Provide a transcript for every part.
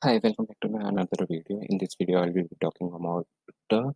Hi, welcome back to my another video. In this video, I will be talking about the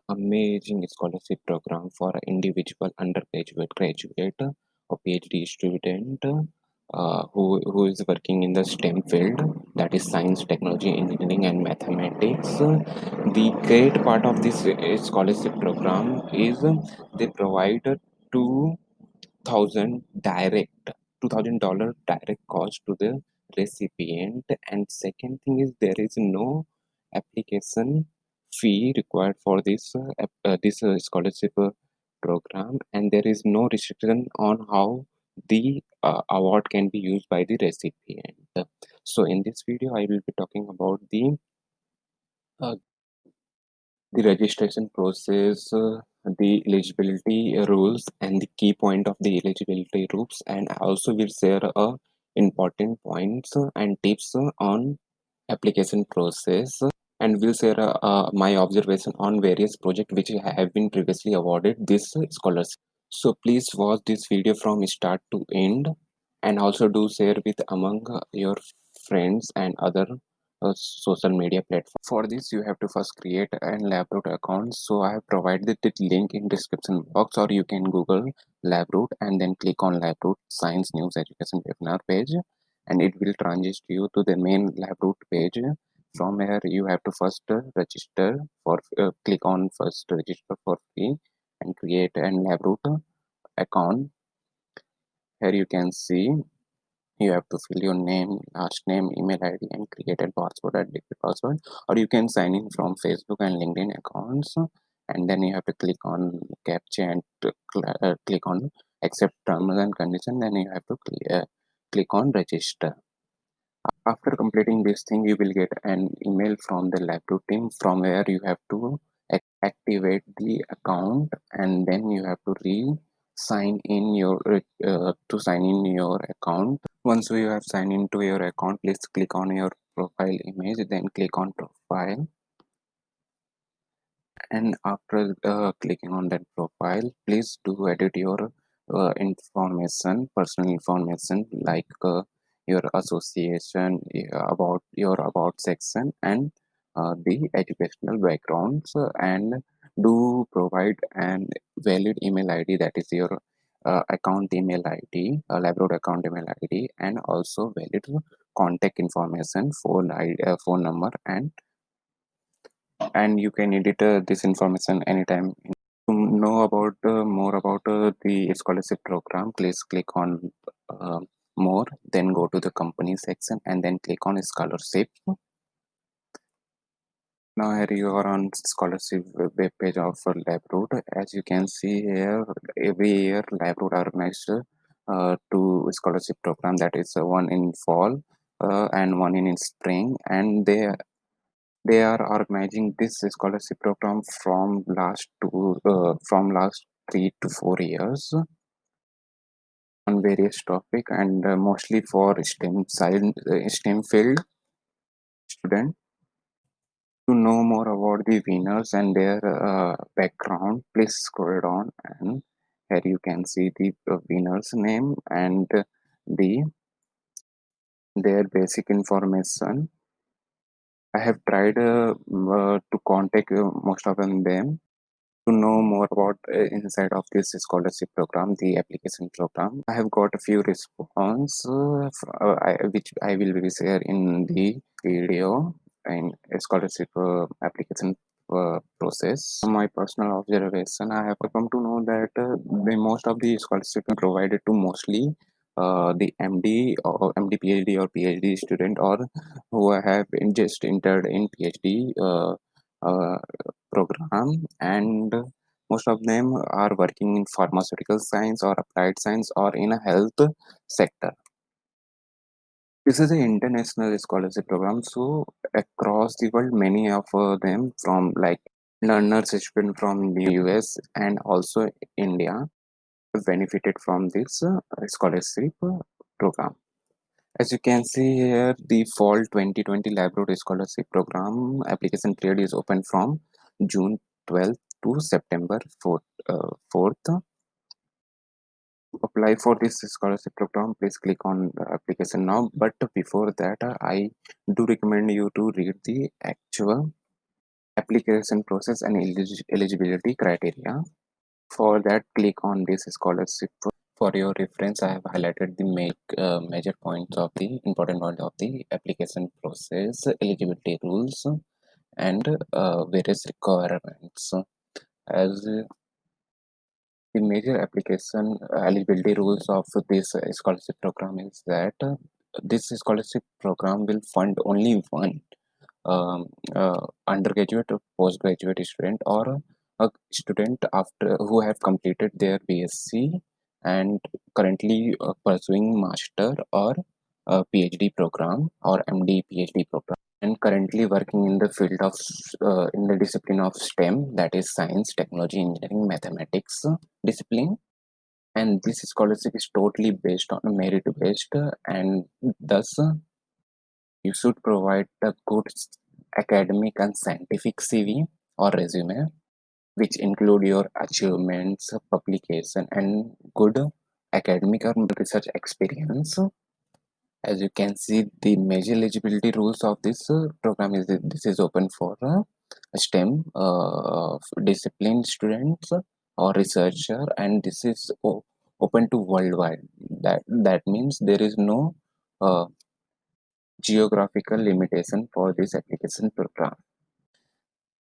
amazing scholarship program for an individual undergraduate, graduate, or PhD student who is working in the STEM field, that is science, technology, engineering, and mathematics. The great part of this scholarship program is they provide two thousand direct $2,000 direct cost to the recipient, and second thing is there is no application fee required for this scholarship program, and there is no restriction on how the award can be used by the recipient. So in this video I will be talking about uh, the registration process, the eligibility rules, and the key point of the eligibility rules. And I also will share important points and tips on application process, and will share my observation on various projects which have been previously awarded this scholarship. So please watch this video from start to end, and also do share with among your friends and other social media platform. For this, you have to first create an Labroot account. So I have provided the link in description box, or you can Google Labroot and then click on Labroot Science News Education webinar page, and it will transit you to the main Labroot page. From here, you have to first register for click on first register for free and create an Labroot account. Here you can see you have to fill your name, last name, email ID, and create a password and different password. Or you can sign in from Facebook and LinkedIn accounts, and then you have to click on captcha and click on accept terms and condition. Then you have to click on register. After completing this thing, you will get an email from the Labroot team, from where you have to activate the account, and then you have to sign in your to sign in your account. Once you have signed into your account, please click on your profile image, then click on profile, and after clicking on that profile, please do edit your personal information, like your association, about your about section, and the educational backgrounds, and do provide an valid email ID, that is your account email ID, Labroad account email ID, and also valid contact information, phone number, and you can edit this information anytime. To know about more about the scholarship program, please click on uh, more, then go to the company section, and then click on scholarship. Now here you are on scholarship web page of Labroot. As you can see here, every year Labroot organized two scholarship program, that is one in fall and one in spring, and they are organizing this scholarship program from last 3 to 4 years on various topic, and mostly for STEM field student. To know more about the winners and their background, please scroll down, and here you can see the winners name and the their basic information. I have tried to contact most of them to know more about inside of this scholarship program, the application program. I have got a few response, which I will be share in the video in a scholarship application process. From my personal observation, I have come to know that the most of the scholarship provided to mostly the MD or MD PhD or PhD student, or who have just entered in PhD uh, program, and most of them are working in pharmaceutical science or applied science or in a health sector. This is an international scholarship program, so across the world many of them from like learners students from the US and also India have benefited from this scholarship program. As you can see here, the fall 2020 Labroad Scholarship Program application period is open from June 12th to September 4th. apply for this scholarship program, please click on the application now. But before that, I do recommend you to read the actual application process and eligibility criteria. For that, click on this scholarship. For your reference, I have highlighted the major points of the important point of the application process, eligibility rules, and various requirements. As the major application eligibility rules of this scholarship program is that this scholarship program will fund only one um, undergraduate or postgraduate student, or a student after who have completed their BSc and currently pursuing master or PhD program or MD PhD program, and currently working in the field of in the discipline of STEM, that is science, technology, engineering, mathematics discipline. And this scholarship is totally based on merit based, and thus you should provide a good academic and scientific CV or resume, which include your achievements, publication, and good academic or research experience. As you can see, the major eligibility rules of this program is that this is open for STEM discipline students or researcher, and this is open to worldwide. That means there is no uh, geographical limitation for this application program.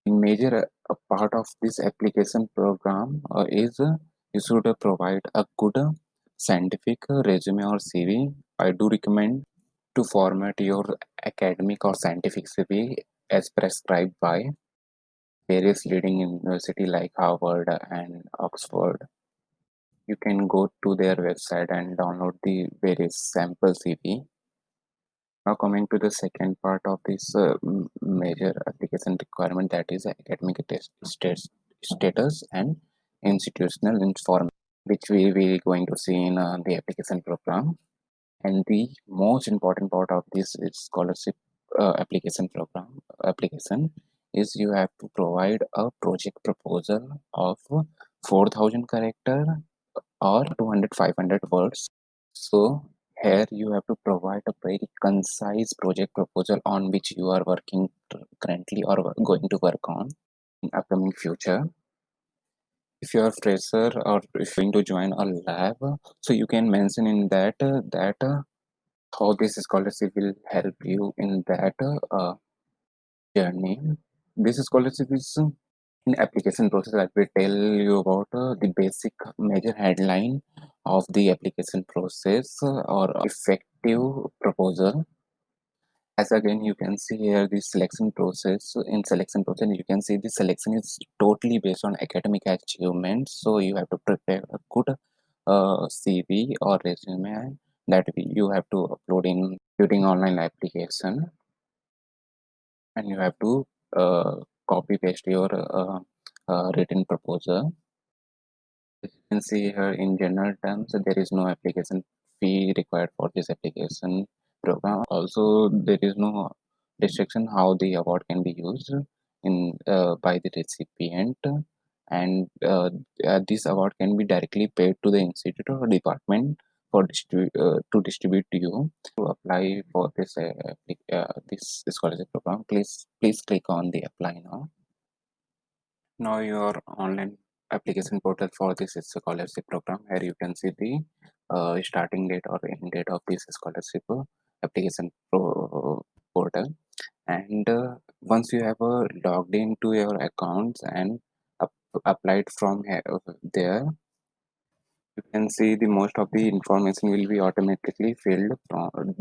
The major part of this application program is you should provide a good scientific resume or CV. I do recommend to format your academic or scientific CV as prescribed by various leading university like Harvard and Oxford. You can go to their website and download the various sample CV. Now coming to the second part of this major application requirement, that is academic status and institutional information, which we will going to see in the application program. And the most important part of this is scholarship application program application is you have to provide a project proposal of 4,000 character or 200 500 words. So here you have to provide a very concise project proposal on which you are working currently or going to work on in upcoming future. If you are a fresher or if you're going to join a lab, so you can mention in that how this scholarship will help you in that journey. This scholarship is in application process. I will tell you about the basic major headline of the application process or effective proposal. As again you can see here the selection process. In selection process you can see the selection is totally based on academic achievements, so you have to prepare a good CV or resume that you have to upload in during online application, and you have to copy paste your written proposal. As you can see here in general terms, there is no application fee required for this application program. Also, there is no restriction how the award can be used in by the recipient, and this award can be directly paid to the institute or department for to distribute to you. To apply for this this scholarship program, please click on the apply now. Now your online application portal for this scholarship program. Here you can see the starting date or end date of this scholarship application portal. And once you have logged into your accounts and applied from there, you can see the most of the information will be automatically filled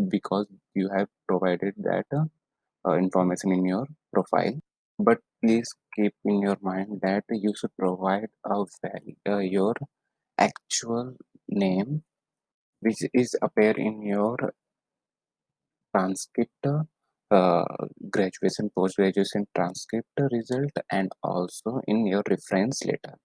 because you have provided that information in your profile. But please keep in your mind that you should provide your actual name, which is appear in your transcript, graduation, post graduation transcript result, and also in your reference letter.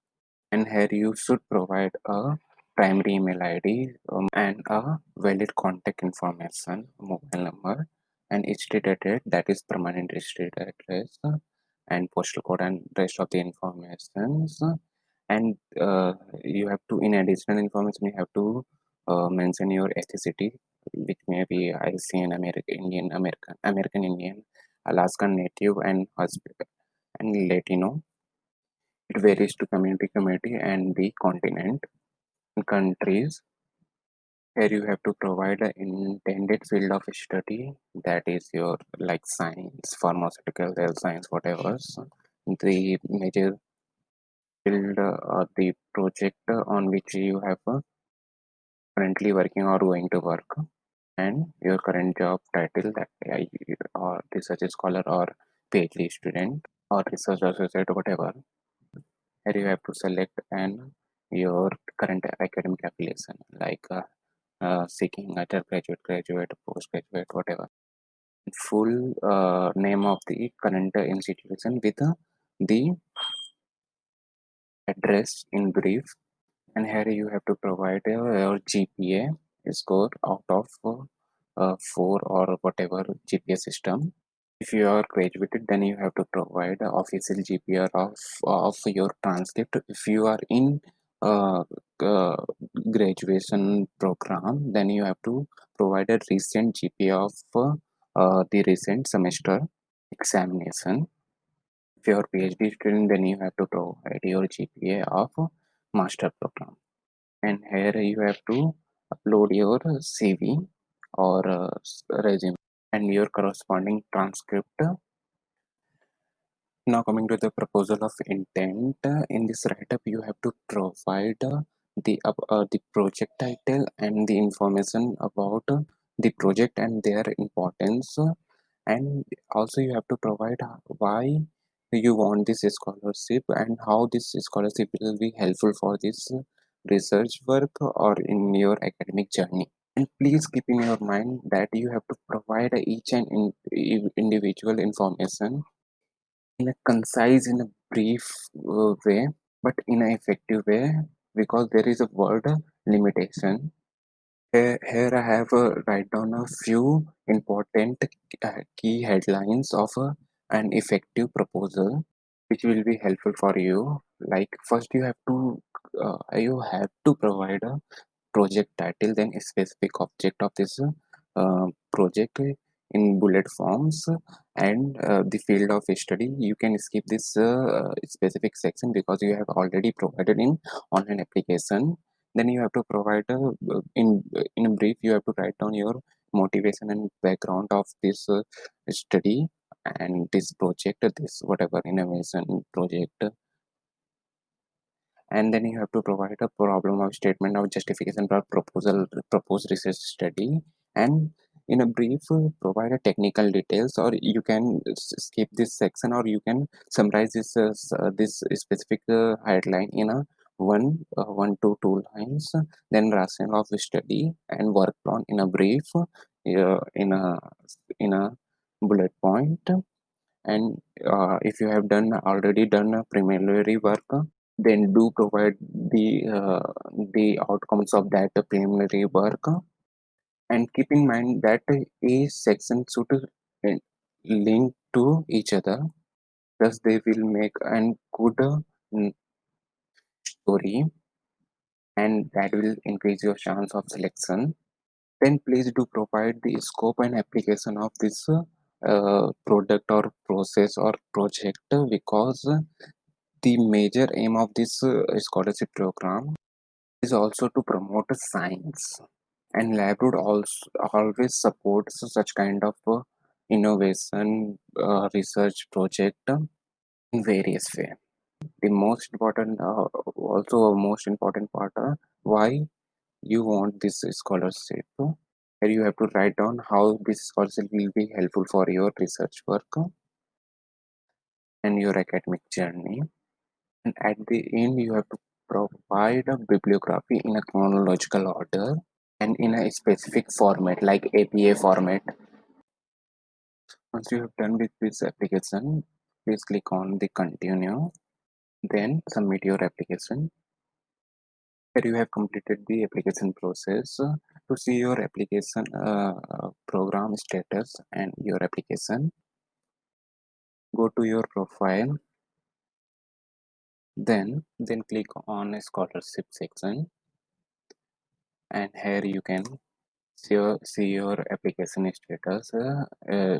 And here you should provide a primary email ID and a valid contact information, mobile number, and state address, that is permanent state address, and postal code and rest of the informations. and you have to, in additional information, you have to mention your ethnicity, which may be ICN, American Indian, American Indian, Alaskan Native, and husband and Latino. It varies to community and the continent and countries. Here you have to provide an intended field of study, that is your like science, pharmaceutical, health science, whatever. So, the major field or the project on which you have currently working or going to work, and your current job title, that or research scholar or PhD student or research associate, whatever. Here you have to select and your current academic affiliation, like seeking undergraduate, graduate, postgraduate, whatever. Full name of the current institution with the address in brief, and here you have to provide your GPA score out of 4 or whatever GPA system. If you are graduated, then you have to provide a official GPA of your transcript. If you are in uh, uh, graduation program, then you have to provide a recent GPA of the recent semester examination. If you are PhD student, then you have to provide your GPA of master program. And here you have to upload your CV or resume and your corresponding transcript. Now coming to the proposal of intent, in this write-up you have to provide the project title and the information about the project and their importance, and also you have to provide why you want this scholarship and how this scholarship will be helpful for this research work or in your academic journey. And please keep in your mind that you have to provide each and individual information in a concise, in a brief way, but in an effective way, because there is a word limitation. Here I have write down a few important key headlines of an effective proposal, which will be helpful for you. Like first, you have to provide a project title, then a specific object of this project in bullet forms, and the field of study. You can skip this specific section because you have already provided in online application. Then you have to provide in a brief. You have to write down your motivation and background of this study and this project, this whatever innovation project, and then you have to provide a problem of statement of justification for proposed research study, and in a brief provide a technical details, or you can skip this section, or you can summarize this specific headline in a one to two lines, then rationale of the study and work plan in a brief in a bullet point. And if you have already done a preliminary work, then do provide the outcomes of that preliminary work, and keep in mind that each section should link to each other, thus they will make a good story, and that will increase your chance of selection. Then please do provide the scope and application of this product or process or project, because the major aim of this scholarship program is also to promote science, and Labroot also always supports such kind of innovation research project in various way. The most important, also a most important part, why you want this scholarship. Here you have to write down how this scholarship will be helpful for your research work and your academic journey. And at the end, you have to provide a bibliography in a chronological order and in a specific format like APA format. Once you have done with this application, please click on the continue, then submit your application. Here you have completed the application process. To see your application program status and your application, go to your profile, Then click on a scholarship section, and here you can see your application status,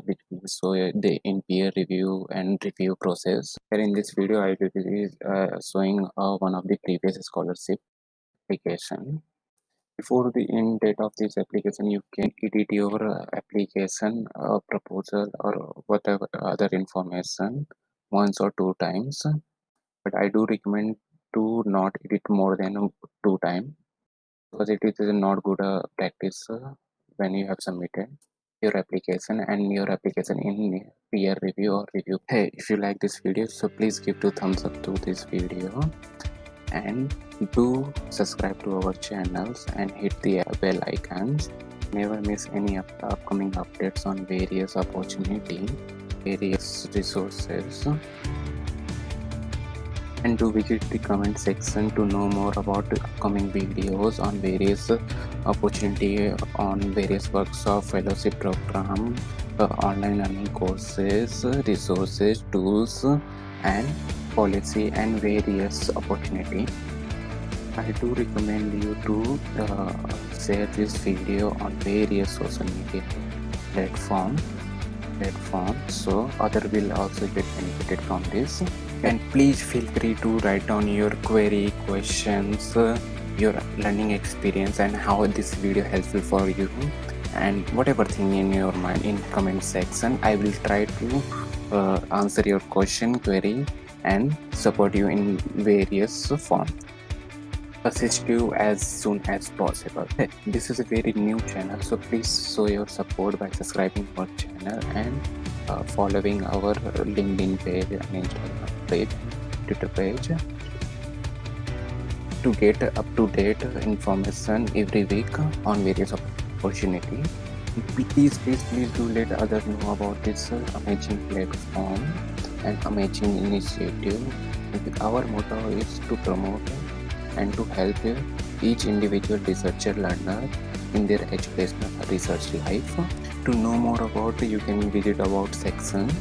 which will show the in peer review and review process. Here in this video, I will be showing one of the previous scholarship application. Before the end date of this application, you can edit your application proposal or whatever other information once or two times. But I do recommend to not edit more than two times, because it is not good practice when you have submitted your application and your application in peer review or review. Hey, if you like this video, so please give two thumbs up to this video, and do subscribe to our channels and hit the bell icons. Never miss any upcoming updates on various opportunity, various resources, and do visit the comment section to know more about the upcoming videos on various opportunity, on various workshop, fellowship program, online learning courses, resources, tools, and policy and various opportunity. I do recommend you to share this video on various social media platforms, so other will also get benefited from this. And please feel free to write down your query, questions, your learning experience, and how this video helpful for you, and whatever thing in your mind in comment section. I will try to answer your question, query, and support you in various form, assist you as soon as possible. This is a very new channel, so please show your support by subscribing our channel and following our LinkedIn page and Instagram page, Twitter page, to get up-to-date information every week on various opportunities. Please do let others know about this amazing platform and amazing initiative. Our motto is to promote and to help each individual researcher learner in their educational research life. To know more about, you can visit about section,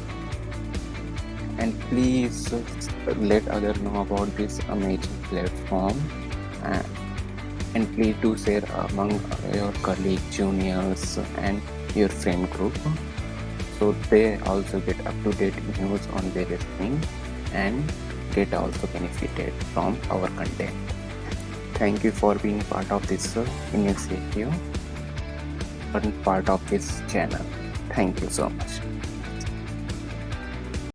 and please let others know about this amazing platform, and please do share among your colleagues, juniors, and your friend group, so they also get up-to-date news on various things and get also benefited from our content. Thank you for being part of this initiative and part of this channel. Thank you so much.